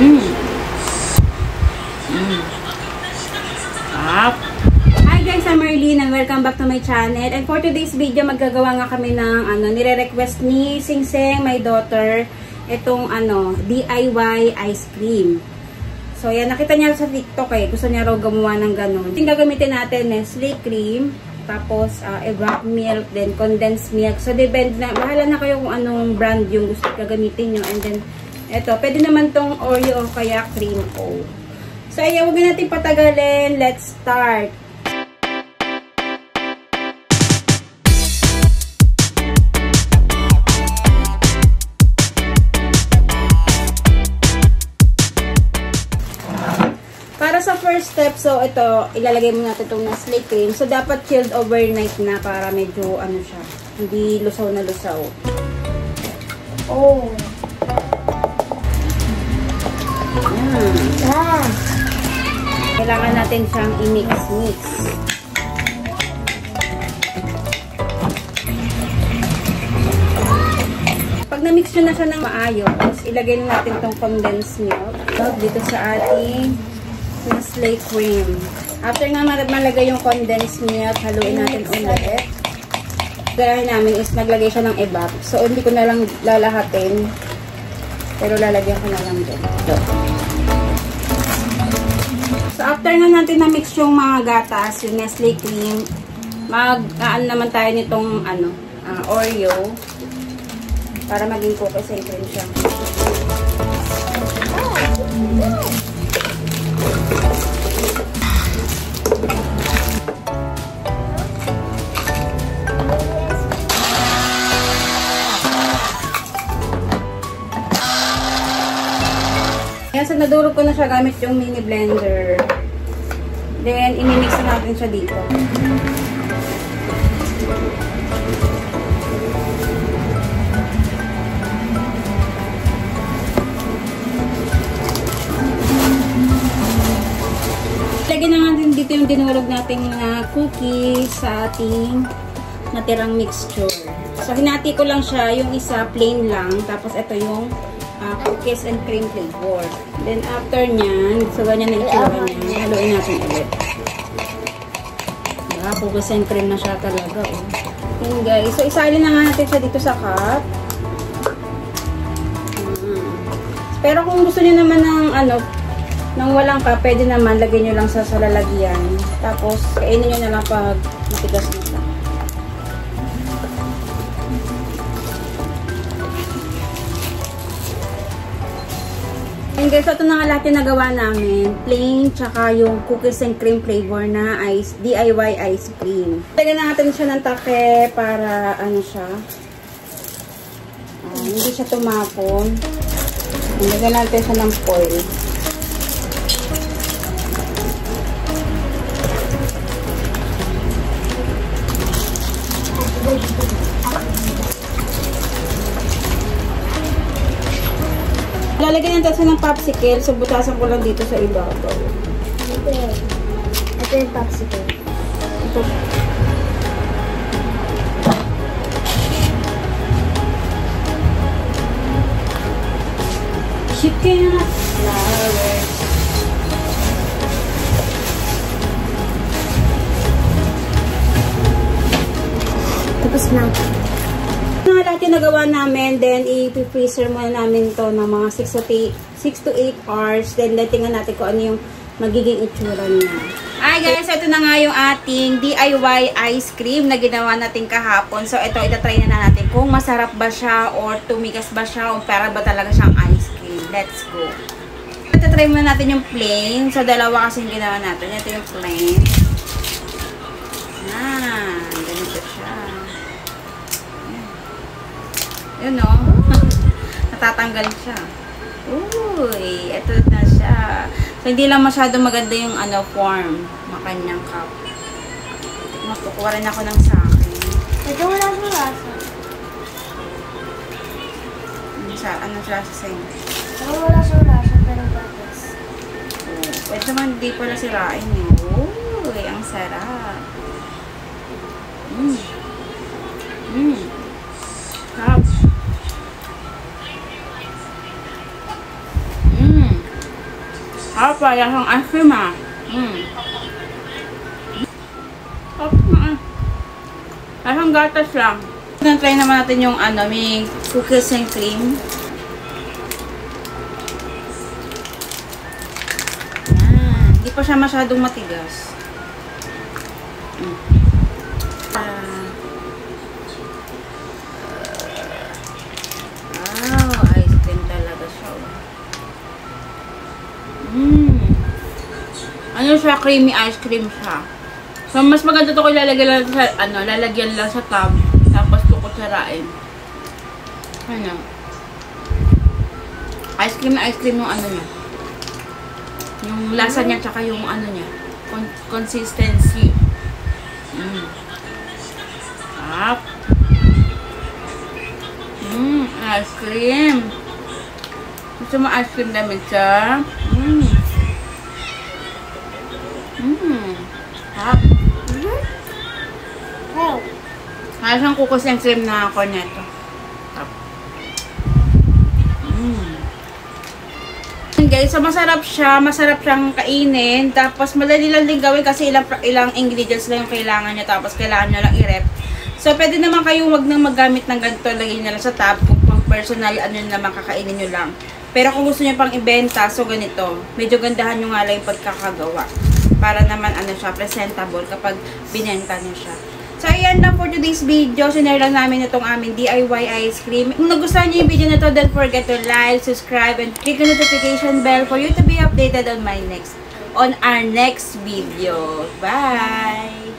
Mm. Mm. Up. Hi guys, I'm Marlene and welcome back to my channel. And for today's video, maggagawa nga kami ng nire-request ni Singseng, my daughter, itong DIY ice cream. So yan, nakita niya sa TikTok gusto niya raw gumawa ng ganun. Yung gagamitin natin Nestle cream, tapos evap milk, then condensed milk. So depende na, bahala na kayo kung anong brand yung gusto gagamitin nyo. And then eto, pwede naman tong Oreo o kaya cream o. So ayan, huwag natin patagalin. Let's start. Para sa first step, so ito, ilalagay mo natin itong Nestle cream. So dapat chilled overnight na para medyo siya, hindi lusaw na lusaw. Oh. Kailangan natin siyang i-mix-mix. Pag na-mix nyo na siya ng maayos, ilagay natin itong condensed milk dito sa ating Nestle cream. After nga malagay yung condensed milk, haluin natin ulit. Gawin namin is naglagay siya ng evap. So, hindi ko na lang lalahatin. Pero lalagyan ko na lang din. So, after nga natin na-mix yung mga gatas, yung Nestle cream, mag-aan naman tayo nitong Oreo para maging cookies and cream siya. Yan, so nadurog ko na siya gamit yung mini blender. Then, imimix na natin siya dito. Lagyan na natin dito yung dinurog nating cookies sa ating natirang mixture. So, hinati ko lang siya. Yung isa, plain lang. Tapos, ito yung cookies and cream flavor. Then, after nyan, so ganyan na itsura niya. Haluin natin ulit. Diba? Cookies and cream na siya talaga. Oh. Yun guys. So, isalin na nga natin siya dito sa cup. Pero kung gusto niyo naman ng nang walang cup, pwede naman lagyan nyo lang sa lalagyan. Tapos, kainin nyo na lang pag matigas na siya. And guys, ito na nga lahat yung nagawa namin. Plain, tsaka yung cookies and cream flavor na DIY ice cream. Lagyan na natin siya ng take para siya. Hindi siya tumapon. Lagyan natin siya ng foil. Lalagyan natin siya ng popsicle. So, butasan ko lang dito sa ibabaw. Ito yung popsicle. Ito. Chicken flowers. Tapos na. Na lahat yung nagawa namin, then i-freezer muna namin to ng mga 6 to 8 hours. Then tingnan natin kung ano yung magiging itsura niya. Hi guys, ito na nga yung ating DIY ice cream na ginawa natin kahapon. So ito, itatry na natin kung masarap ba siya or tumigas ba siya o para ba talaga siyang ice cream. Let's go. Itatry muna natin yung plain. So dalawa kasi yung ginawa natin. Ito yung plain. Ganito siya. Yun o. Natatanggal siya. Uy, ito na siya. So, hindi lang masyado maganda yung form. Makanyang cup. Kukuha rin ako ng sa akin. Ito wala sa lasa. Anong lasa sa inyo? Ito wala sa lasa, pero batas. Pwede naman hindi pala sirain eh. Uy, ang sarap. Sarap. Apa, lasang ice cream ah. Lasang gatas lang. Try naman natin yung ano, may cookies and cream. Hindi pa siya masyadong matigas. Wow, ice cream talaga siya. Ano siya, creamy ice cream siya. So, mas maganda to kung lalagyan lang sa, lalagyan lang sa tub. Tapos kukutsarain. Ano? Ice cream yung ano niya. Yung lasa niya, tsaka yung ano niya. Consistency. Up. Ice cream. Gusto mo ice cream namin siya? Up. Siyang kukos yung cream na cornetto. Up. Guys, so masarap siyang kainin. Tapos madali lang din gawin kasi ilang ingredients lang yung kailangan niya. Tapos kailangan niya lang i-rep. So pwede naman kayong wag nang maggamit ng ganito, lagay niyo lang sa tab kung pang personal naman kakainin niyo lang. Pero kung gusto niyo pang ibenta, so ganito. Medyo gandahan niyo nga lang yung pagkakagawa. Para naman siya presentable kapag binenta niyo siya. So, ayan lang for today's video. Sinare lang namin itong aming DIY ice cream. Kung nagustuhan niyo yung video na to, don't forget to like, subscribe, and click the notification bell for you to be updated on our next video. Bye!